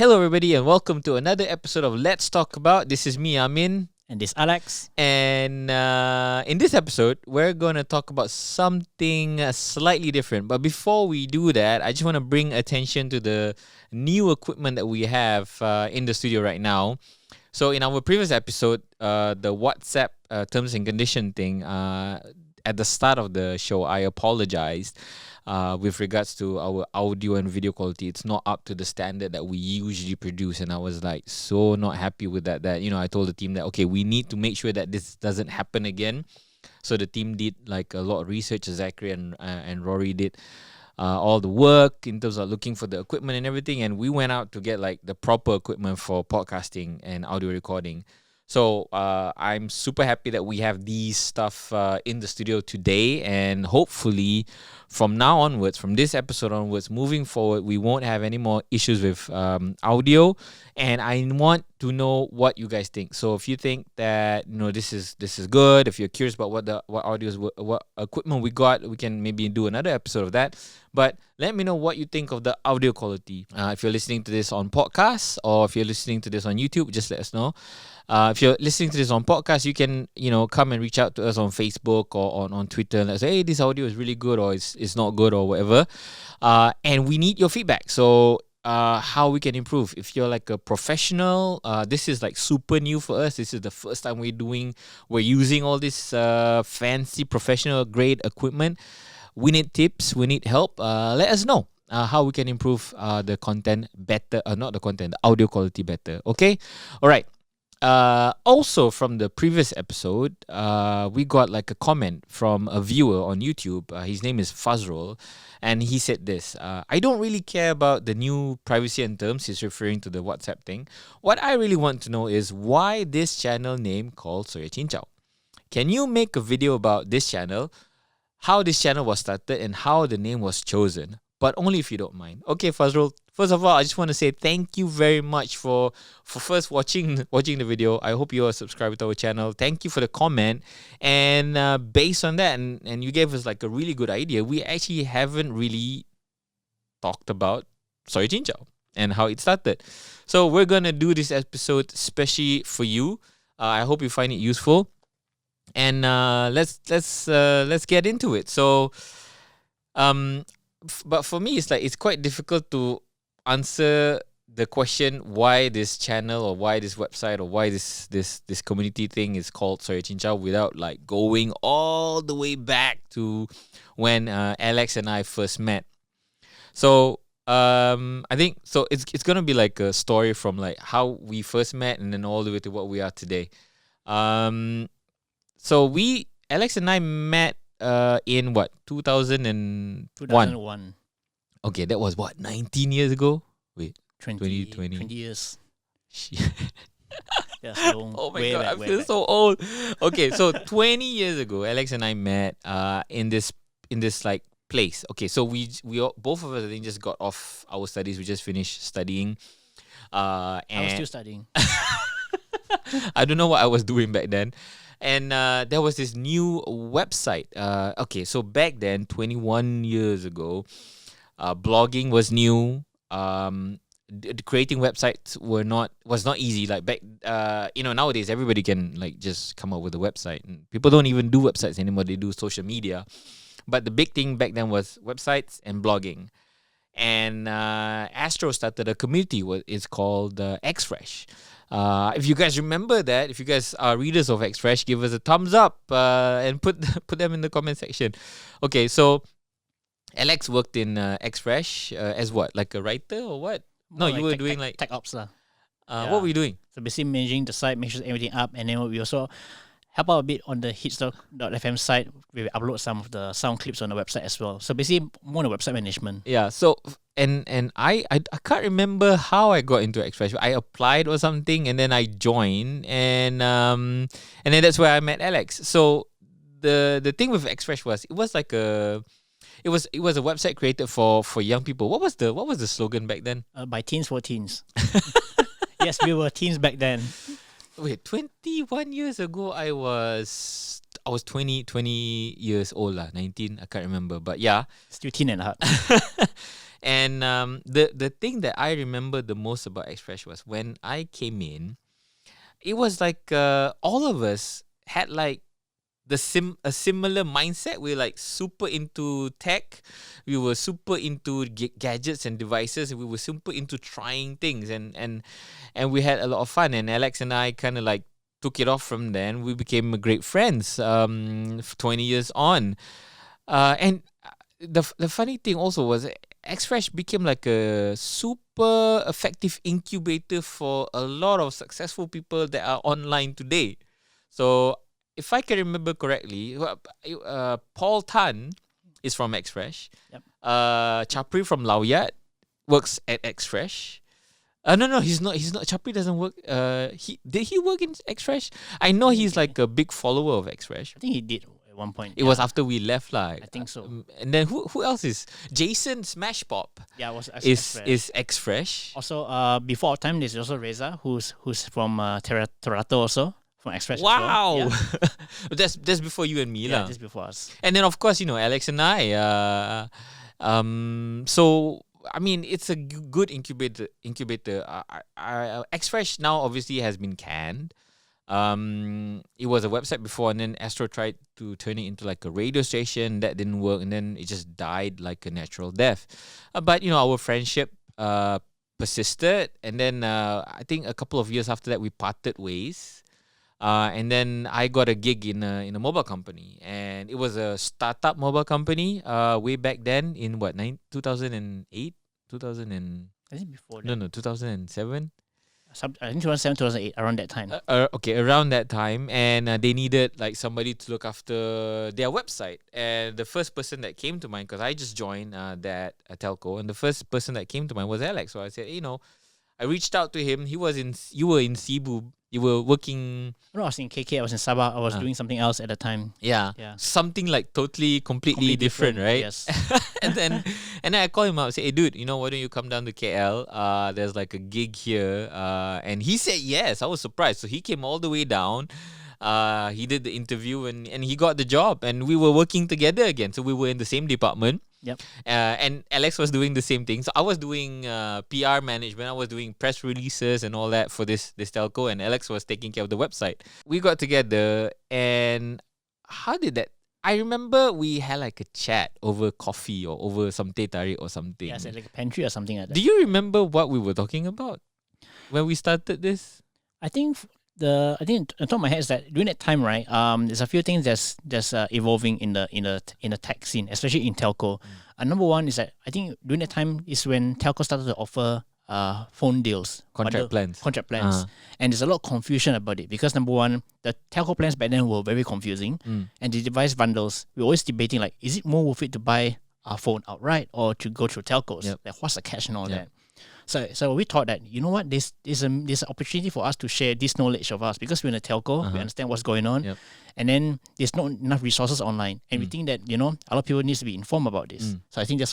Hello, everybody, and welcome to another episode of Let's Talk About. This is me, Amin. And this Alex. And in this episode, we're going to talk about something slightly different. But before we do that, I just want to bring attention to the new equipment that we have in the studio right now. So in our previous episode, the WhatsApp terms and condition thing, at the start of the show, I apologized with regards to our audio and video quality. It's not up to the standard that we usually produce, and I was like so not happy with that. I told the team that okay, we need to make sure that this doesn't happen again. So the team did like a lot of research. Zachary and Rory did all the work in terms of looking for the equipment and everything, and we went out to get like the proper equipment for podcasting and audio recording. So I'm super happy that we have these stuff in the studio today, and hopefully from now onwards, from this episode onwards, moving forward, we won't have any more issues with audio. And I want to know what you guys think. So if you think that this is good, if you're curious about what equipment we got, we can maybe do another episode of that. But let me know what you think of the audio quality. If you're listening to this on podcast or if you're listening to this on YouTube, just let us know. If you're listening to this on podcast, you can come and reach out to us on Facebook or on Twitter and let us say, hey, this audio is really good or it's not good or whatever. And we need your feedback. So how we can improve. If you're like a professional, this is like super new for us. This is the first time we're using all this fancy professional grade equipment. We need tips. We need help. Let us know how we can improve the content better. Not the content, the audio quality better. Okay? All right. Also from the previous episode, we got like a comment from a viewer on YouTube. His name is Fazrul, and he said this: I don't really care about the new privacy and terms. He's referring to the WhatsApp thing. What I really want to know is why this channel name called SoyaCincau. Can you make a video about this channel, how this channel was started, and how the name was chosen? But only if you don't mind. Okay, Fazrul. First of all, I just want to say thank you very much for first watching the video. I hope you are subscribed to our channel. Thank you for the comment. And based on that, and you gave us like a really good idea, we actually haven't really talked about SoyaCincau and how it started. So we're gonna do this episode especially for you. I hope you find it useful. And let's get into it. So, but for me, it's quite difficult to answer the question why this channel or why this website or why this community thing is called SoyaCincau without like going all the way back to when Alex and I first met. So I think so it's gonna be like a story from like how we first met and then all the way to what we are today. So Alex and I met in what 2001. Okay, that was what 19 years ago. Wait, 20 years. Yes, oh my god, I feel so old. Okay, so 20 years ago, Alex and I met in this like place. Okay, so we all, both of us I think just got off our studies. We just finished studying. And I was still studying. I don't know what I was doing back then. And there was this new website. Okay, so back then, 21 years ago, blogging was new. Creating websites was not easy. Like back, nowadays everybody can like just come up with a website. And people don't even do websites anymore. They do social media. But the big thing back then was websites and blogging. And Astro started a community. It's called Xfresh. If you guys remember that, if you guys are readers of Xfresh, give us a thumbs up and put them in the comment section. Okay, so Alex worked in Xfresh as what, like a writer or what? No, you were doing like tech ops lah. What were you doing? So basically managing the site, make sure everything up, and then we also help out a bit on the hitstock.fm site. We upload some of the sound clips on the website as well. So basically more on the website management. Yeah. So and I can't remember how I got into Xfresh. I applied or something, and then I joined, and then that's where I met Alex. So the thing with Xfresh was it was a website created for young people. What was the slogan back then? By teens for teens. Yes, we were teens back then. Wait, 21 years ago, I was 20 years old lah, 19. I can't remember, but yeah, still teen and hard. And the thing that I remember the most about Express was when I came in, it was like all of us had like a similar mindset. We're like super into tech. We were super into gadgets and devices. We were super into trying things, and we had a lot of fun. And Alex and I kind of like took it off from then. We became great friends. 20 years on, and the funny thing also was Xfresh became like a super effective incubator for a lot of successful people that are online today. So if I can remember correctly, Paul Tan is from Xfresh. Yep. Chapri from Lawyat works at Xfresh. No, he's not. He's not. Chapri doesn't work. Did he work in Xfresh? I know he's like a big follower of Xfresh. I think he did at one point. It was after we left, like. I think so. And then who else is Jason Smash Pop? Yeah, was is Xfresh. Also, before our time, there's also Reza, who's from Torato also from Express. Wow, Well. Yeah. that's before you and me, Yeah, lah. just before us. And then of course, Alex and I. So I mean, it's a good incubator. Xfresh now obviously has been canned. It was a website before, and then Astro tried to turn it into like a radio station. That didn't work, and then it just died like a natural death. But our friendship persisted, and then I think a couple of years after that we parted ways. And then I got a gig in a mobile company, and it was a startup mobile company. Way back then in 2008, 2000 and I think before that. no 2007. I think 2007, 2008, around that time. Okay, around that time, and they needed like somebody to look after their website. And the first person that came to mind, because I just joined that telco, and the first person that came to mind was Alex. So I said, I reached out to him. You were in Cebu. You were working. No, I was in KK. I was in Sabah. I was doing something else at the time. Yeah. Something like completely different, right? Yes. and then I called him up and said, hey dude, why don't you come down to KL? There's like a gig here. And he said yes. I was surprised. So he came all the way down. He did the interview and he got the job, and we were working together again. So we were in the same department. Yep. And Alex was doing the same thing. So I was doing PR management. I was doing press releases and all that for this telco, and Alex was taking care of the website. We got together, and how did that? I remember we had like a chat over coffee or over some teh tarik or something. Yeah, so like a pantry or something like that. Do you remember what we were talking about when we started this? I think on top of my head is that during that time, right? There's a few things that's evolving in the tech scene, especially in telco. Number one is that I think during that time is when telco started to offer phone deals, Contract plans. And there's a lot of confusion about it because number one, the telco plans back then were very confusing, and the device bundles, we're always debating like, is it more worth it to buy a phone outright or to go through telcos? Yep. Like, what's the catch and all that? So we thought that, there's an opportunity for us to share this knowledge of us because we're in a telco, we understand what's going on, and then there's not enough resources online, and we think that a lot of people needs to be informed about this. So I think this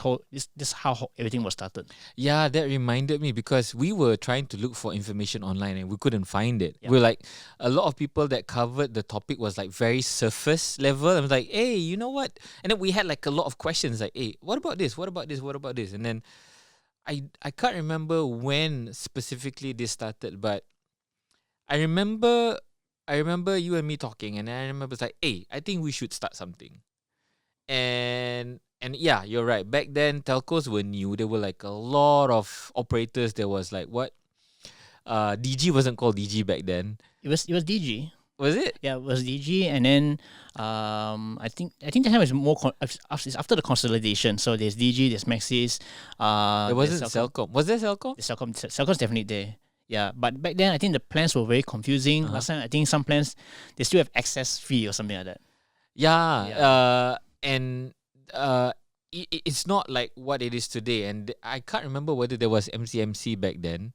how everything was started. Yeah, that reminded me because we were trying to look for information online and we couldn't find it. We're like, a lot of people that covered the topic was like very surface level. I was like, hey, you know what? And then we had like a lot of questions like, hey, what about this? What about this? What about this? And then I can't remember when specifically this started, but I remember you and me talking, and I remember it's like, hey, I think we should start something. And yeah, you're right. Back then, telcos were new. There were like a lot of operators. There was like Digi wasn't called Digi back then. It was Digi. Was it? Yeah, it was Digi, and then I think that time was more after the consolidation. So there's Digi, there's Maxis. There wasn't Celcom. Was there Celcom? Celcom's definitely there. Yeah, but back then I think the plans were very confusing. Last time I think some plans they still have access fee or something like that. Yeah. It's not like what it is today. And I can't remember whether there was MCMC back then,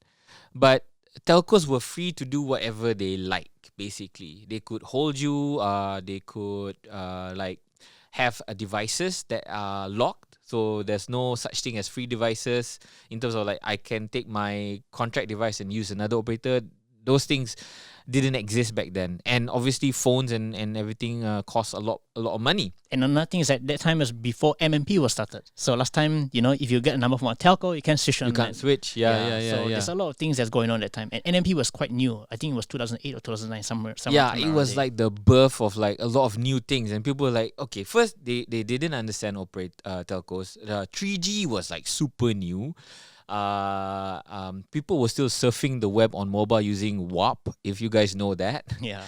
but telcos were free to do whatever they like. Basically, they could hold you. They could have devices that are locked. So there's no such thing as free devices in terms of like I can take my contract device and use another operator. Those things didn't exist back then, and obviously phones and everything cost a lot of money. And another thing is that time was before MMP was started. So last time, if you get a number from a telco, you can switch on. You can't switch. Yeah. So there's a lot of things that's going on that time. And NMP was quite new. I think it was 2008 or 2009 somewhere. Yeah, it was like the birth of like a lot of new things, and people were like, okay, first they didn't understand telcos. 3G was like super new. People were still surfing the web on mobile using WAP, if you guys know that. Yeah.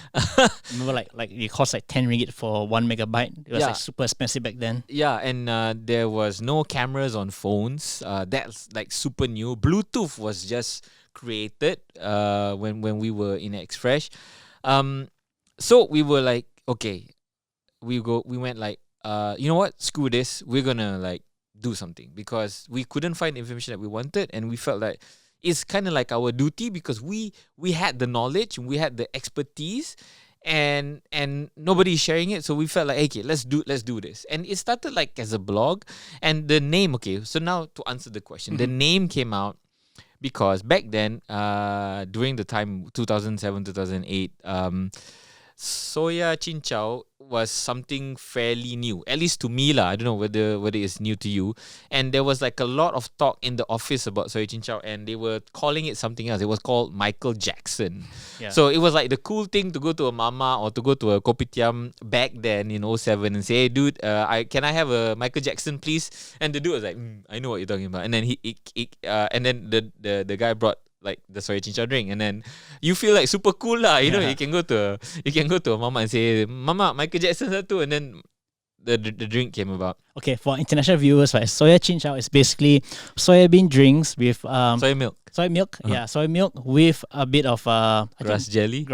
Remember like it cost like 10 ringgit for 1 megabyte. It was like super expensive back then. Yeah, and there was no cameras on phones. That's like super new. Bluetooth was just created when we were in Xfresh. So we were like, okay, we went like, you know what? Screw this. We're gonna like do something, because we couldn't find the information that we wanted, and we felt like it's kind of like our duty, because we had the knowledge, we had the expertise, and nobody's sharing it. So we felt like, okay, let's do this. And it started like as a blog, and the name, okay, so now to answer the question, the name came out because back then, during the time 2007 2008, SoyaCincau was something fairly new, at least to me lah. I don't know whether it's new to you. And there was like a lot of talk in the office about SoyaCincau, and they were calling it something else. It was called Michael Jackson. Yeah. So it was like the cool thing to go to a mama or to go to a kopitiam back then in 07 and say, hey dude, can I have a Michael Jackson please? And the dude was like, I know what you're talking about. And then and then the guy brought like the SoyaCincau drink, and then you feel like super cool lah. You know, you can go to a mama and say, Mama, Michael Jackson satu, and then the drink came about. Okay, for international viewers, right, SoyaCincau is basically soybean drinks with soy milk. Soy milk, soy milk with a bit of grass jelly.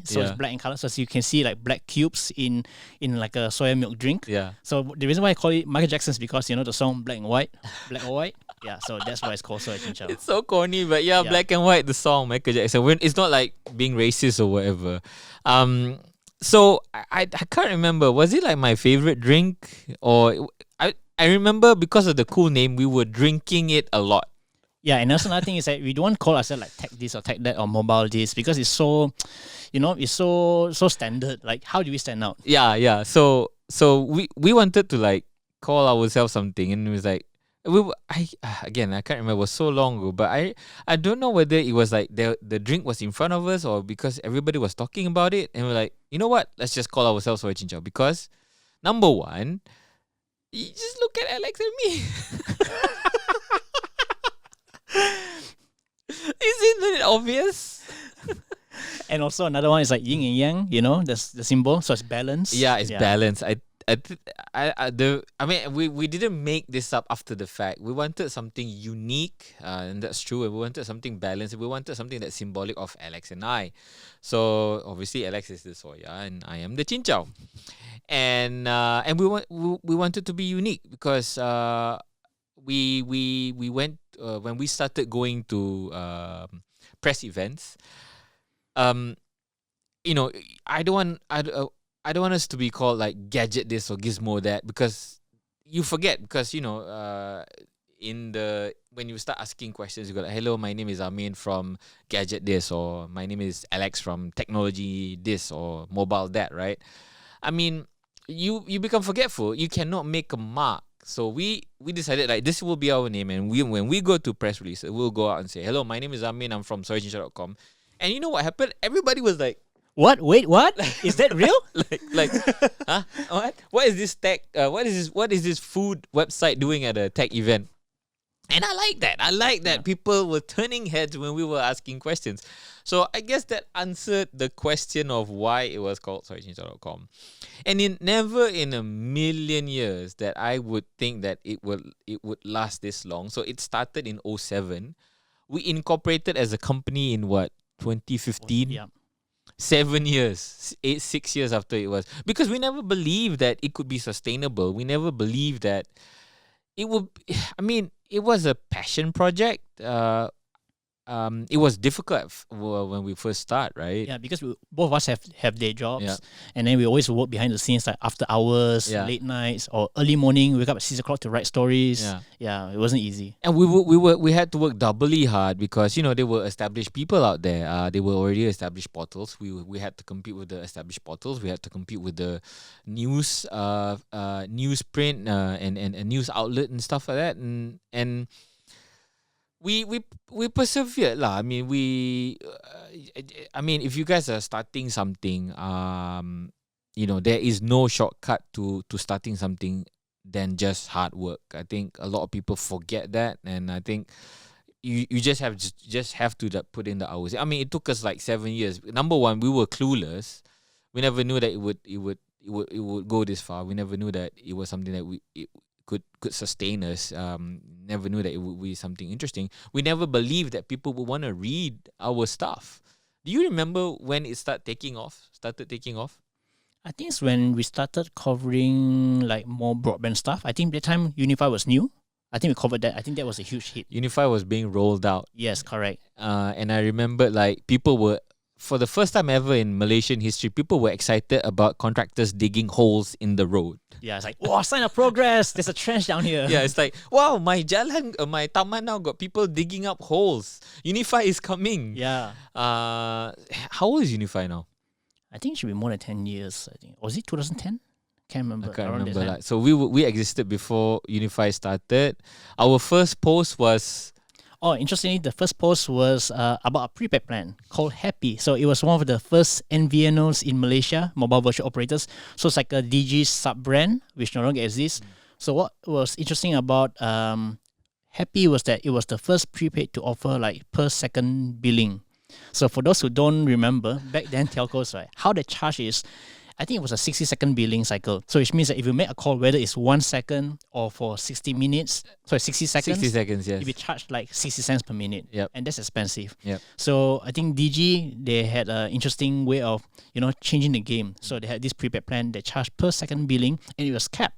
So it's black in color. So you can see like black cubes in like a soya milk drink. Yeah. So the reason why I call it Michael Jackson is because the song Black and White, Black or White. Yeah. So that's why it's called SoyaCincau. It's so corny, but yeah, Black and White, the song Michael Jackson. It's not like being racist or whatever. So I can't remember. Was it like my favorite drink, or I remember because of the cool name, we were drinking it a lot. Yeah, and also another thing is that we don't call ourselves like tech this or tech that or mobile this, because it's so, it's so standard. Like, how do we stand out? Yeah. So we wanted to like call ourselves something, and it was like I can't remember. It was so long ago, but I don't know whether it was like the drink was in front of us, or because everybody was talking about it, and we're like, you know what? Let's just call ourselves SoyaCincau, because number one, you just look at Alex and me. Isn't it obvious? And also another one is like yin and yang, the symbol, so it's balance. Yeah, it's balance. We didn't make this up after the fact. We wanted something unique, and that's true. And we wanted something balanced. We wanted something that's symbolic of Alex and I. So obviously, Alex is the soya, and I am the cincau. And we wanted to be unique, because we went when we started going to press events. I don't want us to be called like gadget this or gizmo that, because you forget, because when you start asking questions, you go like, hello, my name is Amin from gadget this, or my name is Alex from technology this or mobile that, right? I mean, you become forgetful. You cannot make a mark. So we decided like this will be our name, and when we go to press release, we'll go out and say, hello, my name is Amin, I'm from SoyaCincau.com. And you know what happened? Everybody was like, what? Wait, what? Is that real? like, huh? What is this tech? What is this food website doing at a tech event? And I like that. People were turning heads when we were asking questions. So I guess that answered the question of why it was called SoyaCincau.com. And never in a million years that I would think that it would last this long. So it started in 07. We incorporated as a company in 2015? Yeah. 7 years, 6 years after it was. Because we never believed that it could be sustainable. We never believed that it would. I mean, it was a passion project. it was difficult when we first start, right? Yeah, because both of us have day jobs, Yeah. and then we always work behind the scenes, like after hours, Yeah. late nights, or early morning. Wake up at 6 o'clock to write stories. Yeah. It wasn't easy. And we had to work doubly hard because there were established people out there. They were already established portals. We had to compete with the established portals. We had to compete with the newsprint and news outlet and stuff like that. And we persevered lah. I mean if you guys are starting something, there is no shortcut to starting something than just hard work. I think a lot of people forget that, and I think you just have to put in the hours. I mean, it took us like 7 years. Number one, we were clueless. We never knew that it would go this far. We never knew that it was something that it could sustain us. Never knew that it would be something interesting. We never believed that people would want to read our stuff. Do you remember when it started taking off? I think it's when we started covering like more broadband stuff. I think that time Unifi was new. I think we covered that. I think that was a huge hit. Unifi was being rolled out. Yes, correct. And I remember like people were, for the first time ever in Malaysian history, people were excited about contractors digging holes in the road. Yeah, it's like, wow, sign of progress. There's a trench down here. Yeah, it's like, wow, my taman now got people digging up holes. Unifi is coming. Yeah. How old is Unifi now? I think it should be more than 10 years. I think. Was it 2010? Can't remember. I can't remember that. So we existed before Unifi started. Our first post was... Oh, interestingly, the first post was about a prepaid plan called Happy. So it was one of the first MVNOs in Malaysia, mobile virtual operators. So it's like a Digi sub-brand, which no longer exists. So what was interesting about Happy was that it was the first prepaid to offer like per second billing. So for those who don't remember, back then telcos, right, how they charge is, I think it was a 60-second billing cycle. So which means that if you make a call, whether it's 1 second or for 60 seconds. 60 seconds, yes. You'll be charged like 60 cents per minute. Yep. And that's expensive. Yep. So I think Digi, they had an interesting way of, changing the game. So they had this prepaid plan that charged per second billing, and it was capped.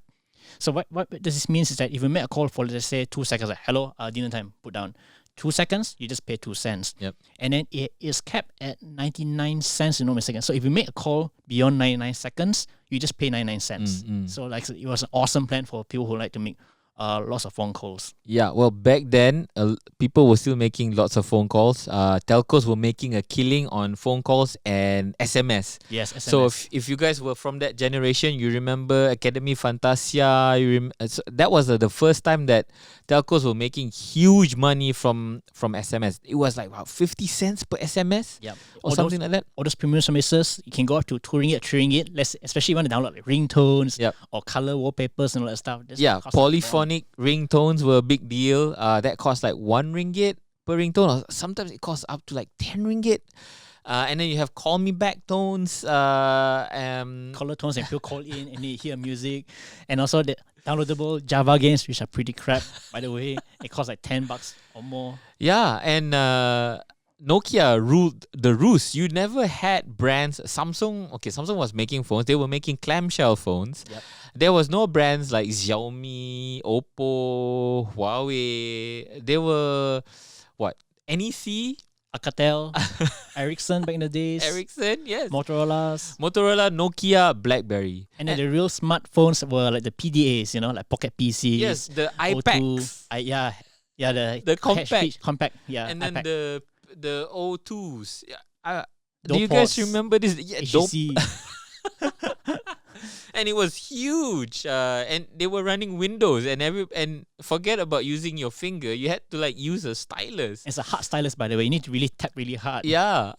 So what this means is that if you make a call for, let's say, 2 seconds, like, hello, dinner time, put down. 2 seconds, you just pay 2 cents. Yep. And then it is capped at 99 cents in 1 second. So if you make a call beyond 99 seconds, you just pay 99 cents. So like it was an awesome plan for people who like to make lots of phone calls. Yeah, well, back then, people were still making lots of phone calls. Telcos were making a killing on phone calls and SMS. Yes, SMS. So if you guys were from that generation, you remember Academy Fantasia. So that was the first time that telcos were making huge money from SMS. It was like about 50 cents per SMS. Yep. Or something like that. All those premium services, you can go up to 2 ringgit, 3 ringgit. Especially when you want to download like ringtones or color wallpapers and all that stuff. Polyphonic ringtones were a big deal. That cost like 1 ringgit per ringtone, or sometimes it costs up to like 10 ringgit. And then you have call me back tones, color tones, and people call in and they hear music, and also the downloadable Java games, which are pretty crap, by the way. It costs like $10 or more. Yeah, and Nokia ruled the roost. You never had brands. Samsung was making phones. They were making clamshell phones. Yep. There was no brands like Xiaomi, Oppo, Huawei. They were NEC, Alcatel, Ericsson back in the days. Ericsson, yes. Motorola, Nokia, BlackBerry. And then the real smartphones were like the PDAs, like Pocket PCs. Yes, the iPads. The compact. Yeah, and then iPad. the O2s. Do you guys remember this? Yeah, HTC. And it was huge. And they were running Windows, and forget about using your finger. You had to like use a stylus. It's a hard stylus, by the way. You need to really tap really hard. Yeah.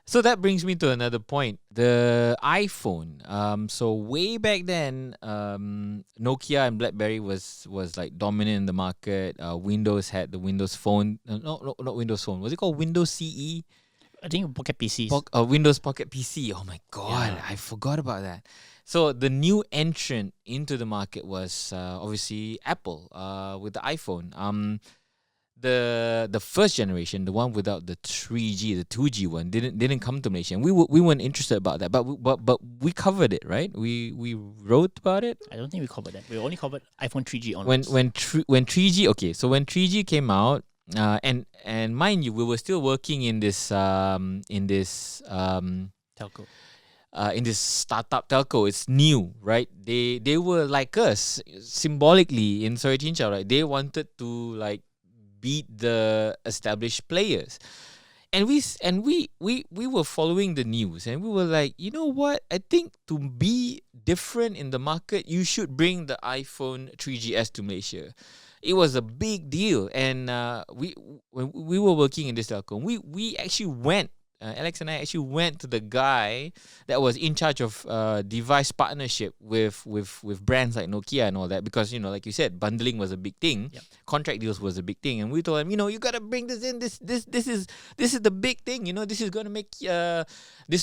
So that brings me to another point. The iPhone. So way back then, Nokia and BlackBerry was like dominant in the market. Windows had the Windows Phone. No, not Windows Phone. Was it called Windows CE? I think Pocket PCs. Windows Pocket PC. Oh my God, I forgot about that. So the new entrant into the market was obviously Apple with the iPhone. The first generation, the one without the 3G, the 2G one, didn't come to Malaysia. And we weren't interested about that, but we covered it, right? We wrote about it. I don't think we covered that. We only covered iPhone 3G onwards. When 3G, okay, so when 3G came out, and mind you, we were still working in this Telco. in this startup telco. It's new, right? They were like us symbolically in SoyaCincau, right? They wanted to like beat the established players. And we were following the news, and we were like, you know what? I think to be different in the market, you should bring the iPhone 3GS to Malaysia. It was a big deal, and when we were working in this telco, we actually went. Alex and I actually went to the guy that was in charge of device partnership with brands like Nokia and all that, because, you know, like you said, bundling was a big thing. Yep. Contract deals was a big thing, and we told him, you know, you gotta bring this in. This is the big thing. You know, this is gonna make this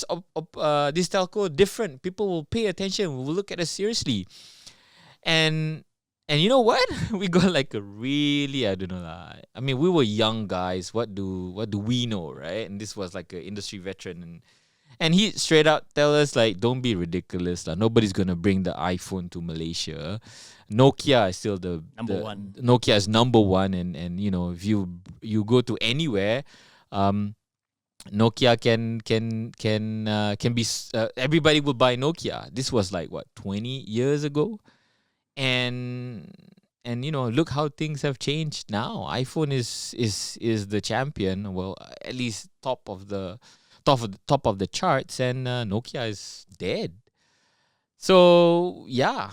telco different. People will pay attention. Will look at us seriously, and you know what? We got like a really, I don't know lah. I mean, we were young guys. What do we know, right? And this was like an industry veteran, and he straight out tell us like, don't be ridiculous lah. Nobody's gonna bring the iPhone to Malaysia. Nokia is still the Number one. Nokia is number one, and you know, if you go to anywhere, Nokia can be everybody will buy Nokia. This was like what, 20 years ago. And you know, look how things have changed now. iPhone is the champion. Well, at least top of the charts, and Nokia is dead. So yeah,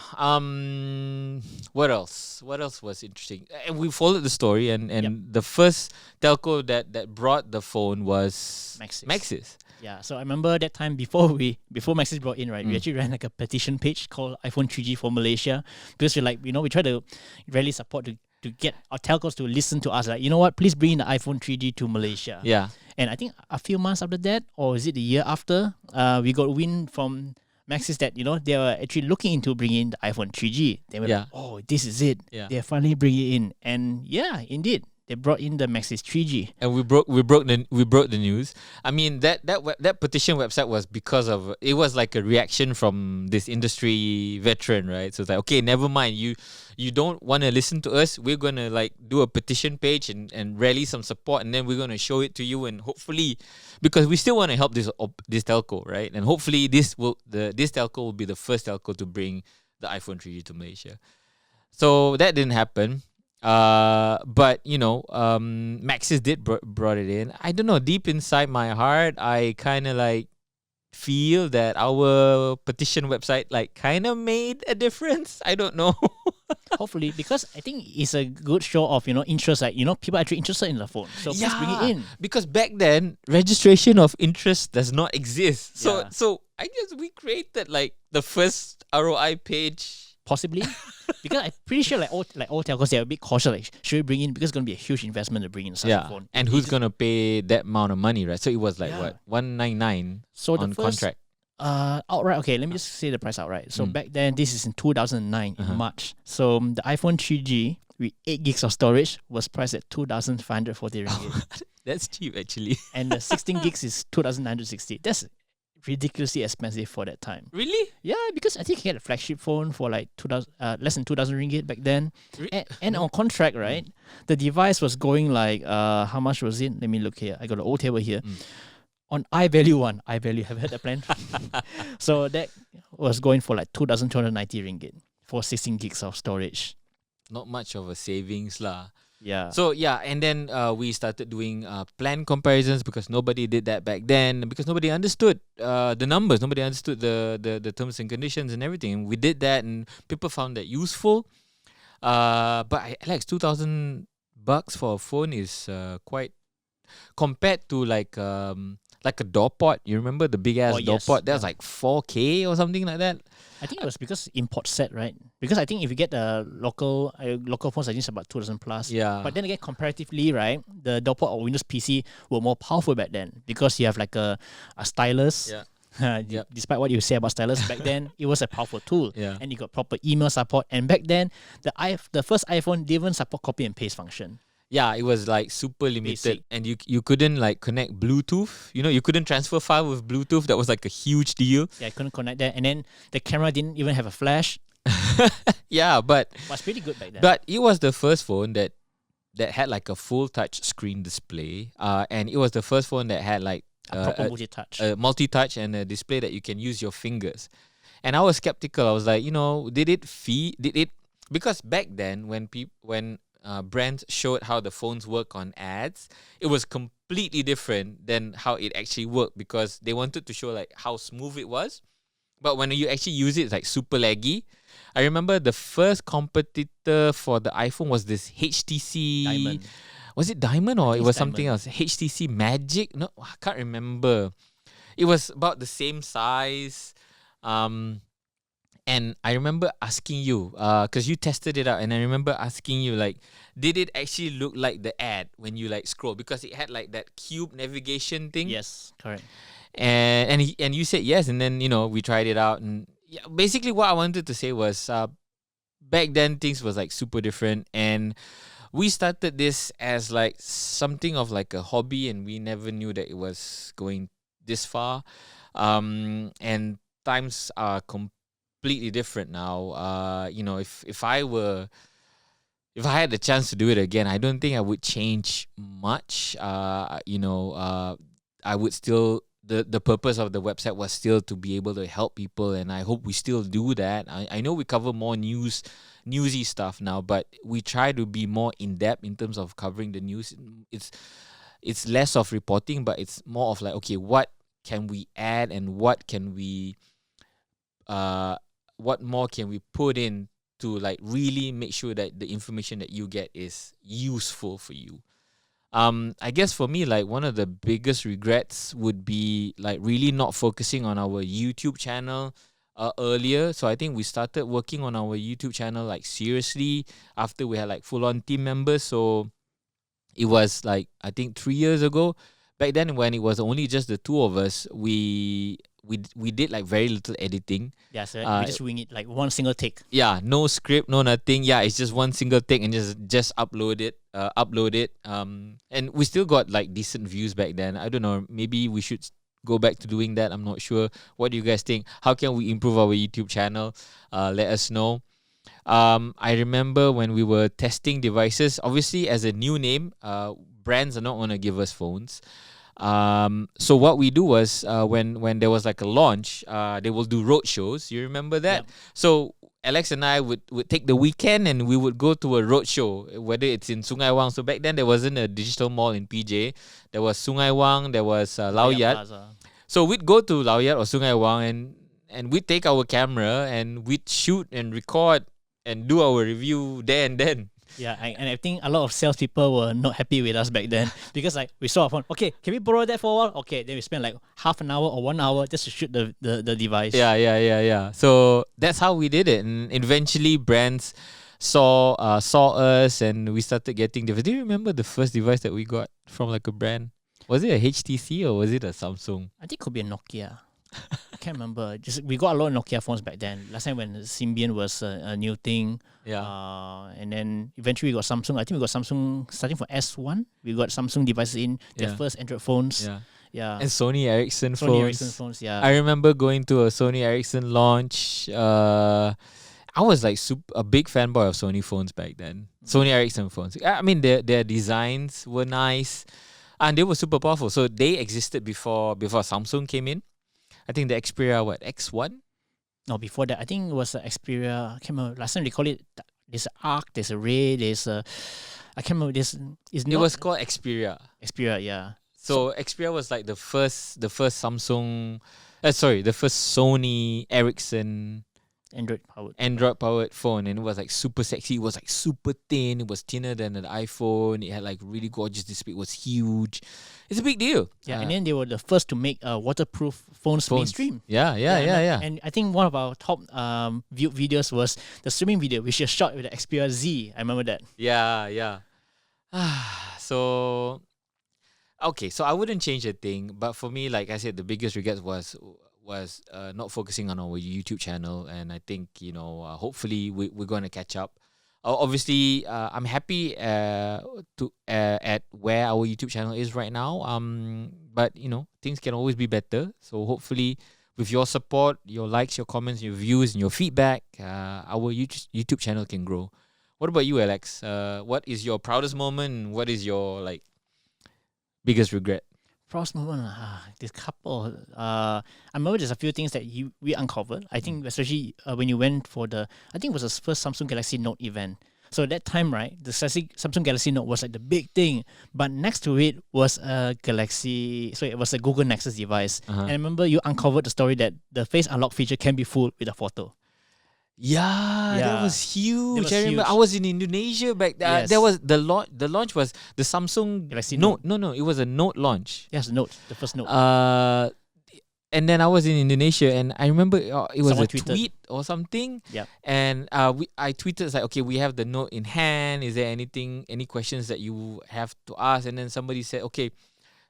what else? What else was interesting? And we followed the story, and the first telco that brought the phone was Maxis. Yeah, so I remember that time before Maxis brought in, right, we actually ran like a petition page called iPhone 3G for Malaysia, because we're like, you know, we try to rally support to get our telcos to listen to us, like, you know what, please bring in the iPhone 3G to Malaysia. Yeah. And I think a few months after that, or is it the year after, we got wind from Maxis that, you know, they were actually looking into bringing in the iPhone 3G. They were like, oh, this is it. Yeah. They're finally bringing it in. And yeah, indeed, they brought in the Maxis 3G. And we broke the news. I mean, that petition website was because of, it was like a reaction from this industry veteran, right? So it's like, okay, never mind. You don't want to listen to us. We're gonna like do a petition page and rally some support, and then we're gonna show it to you, and hopefully, because we still want to help this telco, right? And hopefully this telco will be the first telco to bring the iPhone 3G to Malaysia. So that didn't happen. But you know, Maxis did brought it in. I don't know, deep inside my heart, I kind of like feel that our petition website like kind of made a difference. I don't know. Hopefully, because I think it's a good show of, you know, interest. Like, you know, people are actually interested in the phone, so please bring it in. Because back then, registration of interest does not exist. So I guess we created like the first ROI page. Possibly, because I'm pretty sure like all telcos, they're a bit cautious. Like, should we bring in, because it's gonna be a huge investment to bring in such a phone. And who's gonna pay that amount of money, right? So it was like what, 199 on contract. Outright. Okay, let me just say the price outright. So back then, this is in 2009 in March. So the iPhone 3G with 8 gigs of storage was priced at 2,540 ringgit. That's cheap actually. And the 16 gigs is 2,960. That's ridiculously expensive for that time. Really? Yeah, because I think you can get a flagship phone for like less than 2,000 ringgit back then. And on contract, right? The device was going like how much was it? Let me look here. I got an old table here. On iValue, have you heard the plan? So that was going for like 2,290 ringgit for 16 gigs of storage. Not much of a savings lah. Yeah. So yeah, and then we started doing plan comparisons, because nobody did that back then, because nobody understood the numbers, nobody understood the terms and conditions and everything. And we did that, and people found that useful. But Alex, $2,000 for a phone is quite, compared to like a door pot. You remember the big ass door pot? That was like 4K or something like that. I think it was because import set, right? Because I think if you get the local phones, I think it's about 2,000 plus. Yeah. But then again, comparatively, right, the door pot or Windows PC were more powerful back then, because you have like a stylus. Yeah. Despite what you say about stylus, back then it was a powerful tool. Yeah. And you got proper email support. And back then, the first iPhone didn't even support copy and paste function. Yeah, it was like super limited. Basic. And you couldn't like connect Bluetooth. You know, you couldn't transfer file with Bluetooth. That was like a huge deal. Yeah, I couldn't connect that. And then the camera didn't even have a flash. Yeah, but It was pretty good back then. But it was the first phone that that had like a full touch screen display, and it was the first phone that had like A proper multi-touch. multi-touch and a display that you can use your fingers. And I was skeptical. I was like, did it because back then when brands showed how the phones work on ads, it was completely different than how it actually worked, because they wanted to show like how smooth it was. But when you actually use it, it's like super laggy. I remember the first competitor for the iPhone was this HTC Diamond. Was it Diamond or it was something Diamond. else? HTC Magic? No, I can't remember. It was about the same size. And I remember asking you, because you tested it out, and I remember asking you, like, did it actually look like the ad when you like scroll? Because it had like that cube navigation thing. Yes, correct. And you said yes, and then we tried it out, and yeah, basically what I wanted to say was, back then things was like super different, and we started this as like something of like a hobby, and we never knew that it was going this far. And times are completely different now. If I had the chance to do it again, I don't think I would change much. I would still, the purpose of the website was still to be able to help people, and I hope we still do that. I know we cover more newsy stuff now, but we try to be more in depth in terms of covering the news. It's less of reporting, but it's more of like, okay, what can we add, and what more can we put in to like really make sure that the information that you get is useful for you. I guess for me, like, one of the biggest regrets would be like really not focusing on our YouTube channel earlier. So I think we started working on our YouTube channel like seriously after we had like full-on team members. So it was like, I think 3 years ago. Back then, when it was only just the two of us, we did like very little editing. Yeah, so we just wing it, like one single take. Yeah, no script, no nothing. Yeah, it's just one single take and just upload it. And we still got like decent views back then. I don't know, maybe we should go back to doing that. I'm not sure. What do you guys think? How can we improve our YouTube channel? Let us know. I remember when we were testing devices, obviously as a new name, brands are not going to give us phones. So what we do was, when there was like a launch, they will do road shows. You remember that? Yep. So Alex and I would take the weekend and we would go to a road show, whether it's in Sungai Wang. So back then there wasn't a digital mall in PJ. There was Sungai Wang, there was Lau Yat. So we'd go to Lau Yat or Sungai Wang, and we'd take our camera and we'd shoot and record and do our review there and then. Yeah, and I think a lot of salespeople were not happy with us back then because like we saw a phone. Okay, can we borrow that for a while? Okay, then we spent like half an hour or 1 hour just to shoot the device. Yeah. So that's how we did it, and eventually brands saw us, and we started getting devices. Do you remember the first device that we got from like a brand? Was it a HTC or was it a Samsung? I think it could be a Nokia. I can't remember. Just we got a lot of Nokia phones back then. Last time when Symbian was a new thing. Yeah. And then eventually we got Samsung. I think we got Samsung starting from S1. We got Samsung devices in their first Android phones. Yeah. Yeah. And Sony Ericsson phones. Sony Ericsson phones, yeah. I remember going to a Sony Ericsson launch. I was like a big fanboy of Sony phones back then. Sony Ericsson phones. I mean, their designs were nice, and they were super powerful. So they existed before Samsung came in. I think the Xperia, X1? No, before that, I think it was an Xperia. I can't remember. Last time they call it, there's an Arc, there's a Ray, there's a, I can't remember. It was called Xperia. Xperia, yeah. So Xperia was like the first Samsung, the first Sony Ericsson Android powered phone, and it was like super sexy. It was like super thin. It was thinner than an iPhone. It had like really gorgeous display. It was huge. It's a big deal. Yeah, and then they were the first to make waterproof phones mainstream. Yeah. And I think one of our top viewed videos was the streaming video, which was shot with the Xperia Z. I remember that. Yeah. So, okay, so I wouldn't change a thing, but for me, like I said, the biggest regret was not focusing on our YouTube channel, and I think hopefully we're going to catch up. Obviously, I'm happy at where our YouTube channel is right now. But things can always be better. So hopefully, with your support, your likes, your comments, your views, and your feedback, our YouTube channel can grow. What about you, Alex? What is your proudest moment? What is your like biggest regret? Proudest moment, this couple. I remember there's a few things that we uncovered. I think especially when you went for I think it was the first Samsung Galaxy Note event. So at that time, right, the Samsung Galaxy Note was like the big thing, but next to it was it was a Google Nexus device. And I remember you uncovered the story that the face unlock feature can be fooled with a photo. Yeah, that was huge. I remember huge. I was in Indonesia back then. Yes. There was the launch was the Samsung Galaxy Note. No, it was a Note launch. Yes, Note, the first Note. And then I was in Indonesia, and I remember it was Someone a tweet or something. Yeah. And I tweeted like, okay, we have the Note in hand. Is there any questions that you have to ask? And then somebody said, okay,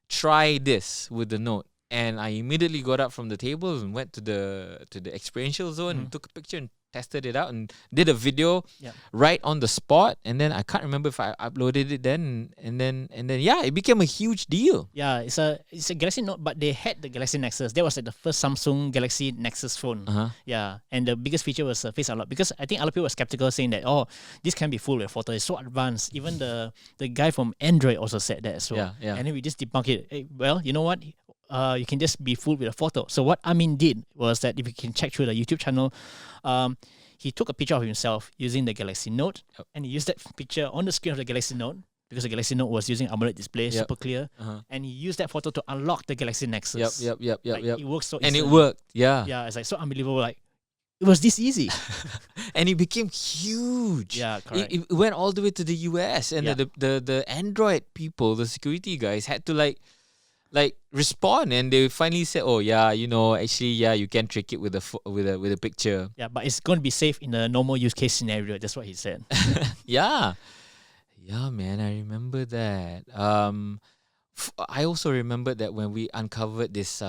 try this with the Note. And I immediately got up from the table and went to the experiential zone and took a picture and tested it out and did a video right on the spot. And then I can't remember if I uploaded it then. And then yeah, it became a huge deal. Yeah, it's a Galaxy Note, but they had the Galaxy Nexus. That was like the first Samsung Galaxy Nexus phone. Yeah, and the biggest feature was face unlock, because I think other people were skeptical, saying that this can be fooled with photo. It's so advanced. Even the guy from Android also said that as well. Yeah. And then we just debunked it. Hey, well, you know what? You can just be fooled with a photo. So what Amin did was that, if you can check through the YouTube channel, he took a picture of himself using the Galaxy Note, and he used that picture on the screen of the Galaxy Note, because the Galaxy Note was using AMOLED display, super clear, and he used that photo to unlock the Galaxy Nexus. Yep. It works so and instantly. it worked. Yeah. Yeah, it's like so unbelievable. Like, it was this easy. And it became huge. Yeah, correct. It went all the way to the US, and the Android people, the security guys, had to like respond, and they finally said, "Oh yeah, actually, yeah, you can trick it with a picture." Yeah, but it's going to be safe in a normal use case scenario. That's what he said. Yeah, man, I remember that. I also remember that when we uncovered this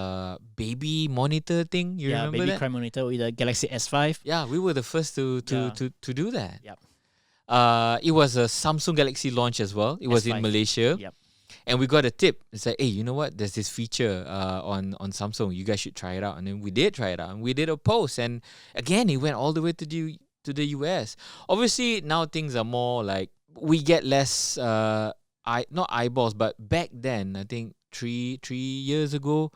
baby monitor thing. You remember baby that? cry monitor with the Galaxy S5. Yeah, we were the first to do that. Yep. It was a Samsung Galaxy launch as well. It was in S5. Malaysia. Yep. And we got a tip. It's like, hey, you know what? There's this feature on Samsung. You guys should try it out. And then we did try it out. And we did a post. And again, it went all the way to the US. Obviously, now things are more like, we get less, not eyeballs, but back then, I think 3 years ago,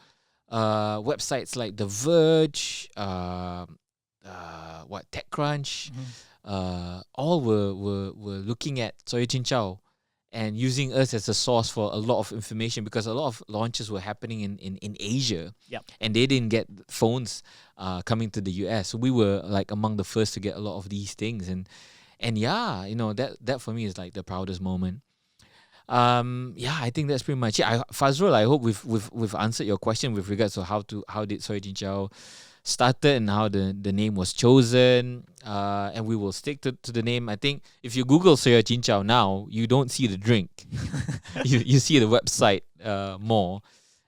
websites like The Verge, TechCrunch, all were looking at SoyaCincau and using us as a source for a lot of information, because a lot of launches were happening in Asia. Yep. And they didn't get phones coming to the US. So we were like among the first to get a lot of these things. And yeah, that for me is like the proudest moment. Yeah, I think that's pretty much it. Fazrul, I hope we've answered your question with regards to how did SoyaCincau started and how the name was chosen, and we will stick to the name. I think if you Google SoyaCincau now, you don't see the drink. you see the website more,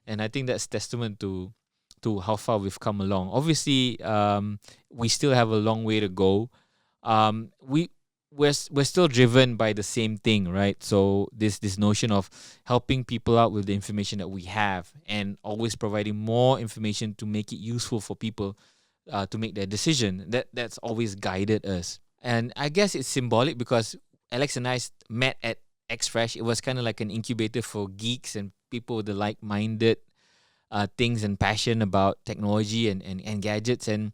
and I think that's testament to how far we've come along. Obviously, we still have a long way to go. We're still driven by the same thing, right? So this notion of helping people out with the information that we have, and always providing more information to make it useful for people to make their decision. That's always guided us. And I guess it's symbolic, because Alex and I met at XFresh. It was kind of like an incubator for geeks and people with the like-minded things and passion about technology and gadgets. And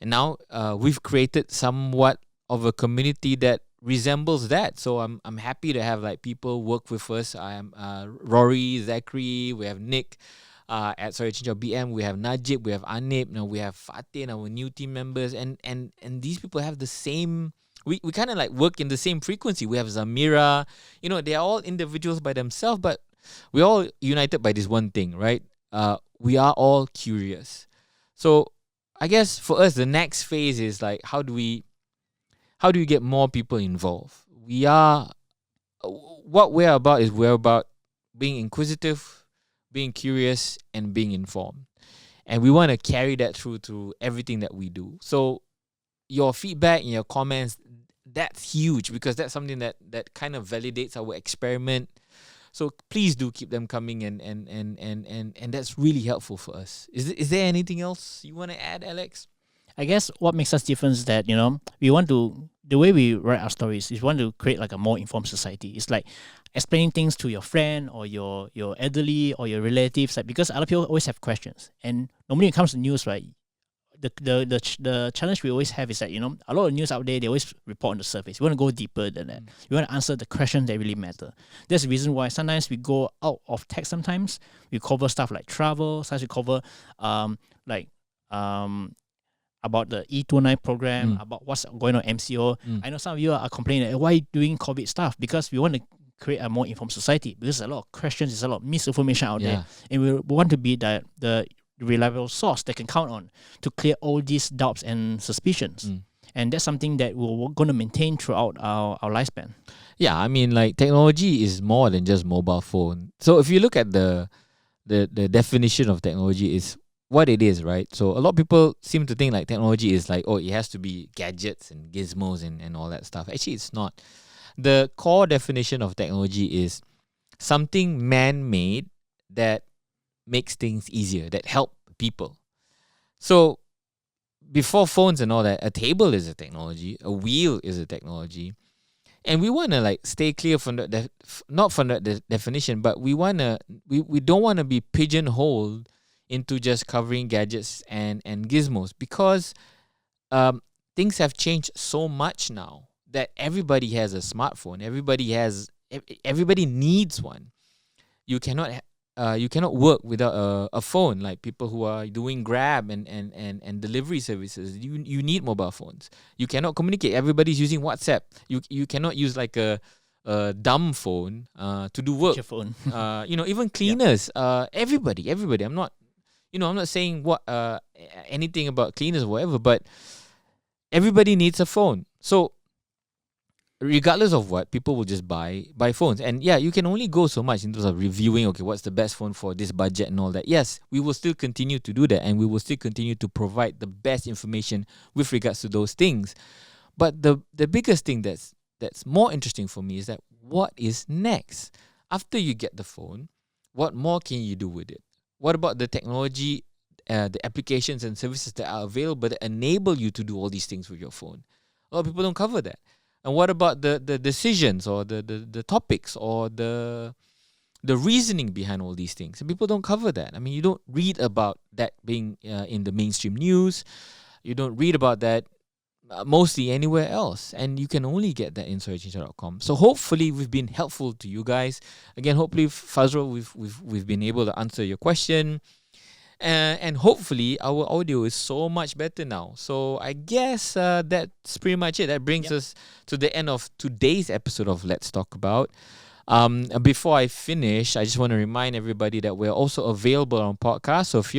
now we've created somewhat of a community that resembles that. So I'm happy to have like people work with us. I am Rory, Zachary, we have Nick at SoyaCincau BM, we have Najib, we have Anip, now we have Fatin, our new team members, and these people have the same, we kind of like work in the same frequency. We have Zamira, they are all individuals by themselves, but we're all united by this one thing, right? We are all curious. So I guess for us, the next phase is like, how do we get more people involved? What we're about is we're about being inquisitive, being curious, and being informed. And we want to carry that through to everything that we do. So your feedback and your comments, that's huge, because that's something that kind of validates our experiment. So please do keep them coming, and that's really helpful for us. Is there anything else you want to add, Alex? I guess what makes us different is that, we want to the way we write our stories is we want to create like a more informed society. It's like explaining things to your friend or your elderly or your relatives, like, because other people always have questions. And normally when it comes to news, right, the challenge we always have is that, you know, a lot of news out there, they always report on the surface. We want to go deeper than that. We want to answer the questions that really matter. That's the reason why sometimes we go out of text. Sometimes we cover stuff like travel. Sometimes we cover about the E29 program, about what's going on MCO. I know some of you are complaining, why are you doing COVID stuff? Because we want to create a more informed society, because there's a lot of questions, there's a lot of misinformation out there, and we want to be the reliable source they can count on to clear all these doubts and suspicions. And that's something that we're going to maintain throughout our lifespan. Yeah, I mean, like, technology is more than just mobile phone. So if you look at the definition of technology is what it is, right? So a lot of people seem to think like technology is like, oh, it has to be gadgets and gizmos and all that stuff. Actually, it's not. The core definition of technology is something man-made that makes things easier, that help people. So before phones and all that, a table is a technology, a wheel is a technology. And we want to like stay clear from that, not from that definition, but we don't want to be pigeonholed into just covering gadgets and gizmos, because things have changed so much now that everybody has a smartphone. Everybody needs one. You cannot work without a phone. Like people who are doing Grab and delivery services, you need mobile phones. You cannot communicate. Everybody's using WhatsApp. You cannot use like a dumb phone to do work. Your phone. Even cleaners. Everybody. I'm not saying anything about cleaners or whatever, but everybody needs a phone. So regardless of what, people will just buy phones. And yeah, you can only go so much in terms of reviewing, okay, what's the best phone for this budget and all that. Yes, we will still continue to do that, and we will still continue to provide the best information with regards to those things. But the biggest thing that's more interesting for me is that what is next? After you get the phone, what more can you do with it? What about the technology, the applications and services that are available that enable you to do all these things with your phone? A lot of people don't cover that. And what about the decisions or the topics or the reasoning behind all these things? And people don't cover that. I mean, you don't read about that being in the mainstream news. You don't read about that mostly anywhere else. And you can only get that in SoyaCincau.com. So hopefully we've been helpful to you guys. Again, hopefully, Fazrul, we've been able to answer your question. And hopefully our audio is so much better now. So I guess that's pretty much it. That brings us to the end of today's episode of Let's Talk About. Before I finish, I just want to remind everybody that we're also available on podcast. So if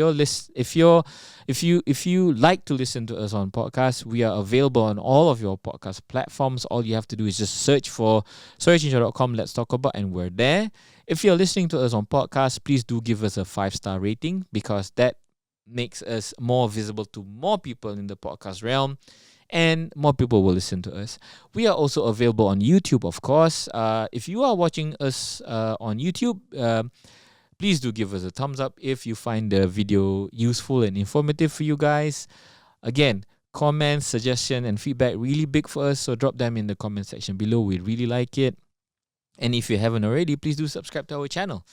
you like to listen to us on podcast, we are available on all of your podcast platforms. All you have to do is just search for SoyaCincau.com Let's Talk About, and we're there. If you're listening to us on podcast, please do give us a 5-star rating, because that makes us more visible to more people in the podcast realm, and more people will listen to us. We are also available on YouTube, of course. If you are watching us on YouTube, please do give us a thumbs up if you find the video useful and informative for you guys. Again, comments, suggestion, and feedback really big for us, so drop them in the comment section below. We really like it. And if you haven't already, please do subscribe to our channel.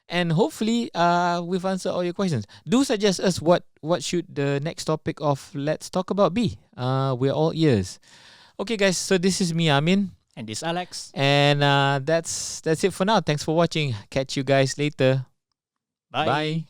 And hopefully, we've answered all your questions. Do suggest us what should the next topic of Let's Talk About be. We're all ears. Okay, guys. So this is me, Amin. And this is Alex. And that's it for now. Thanks for watching. Catch you guys later. Bye. Bye.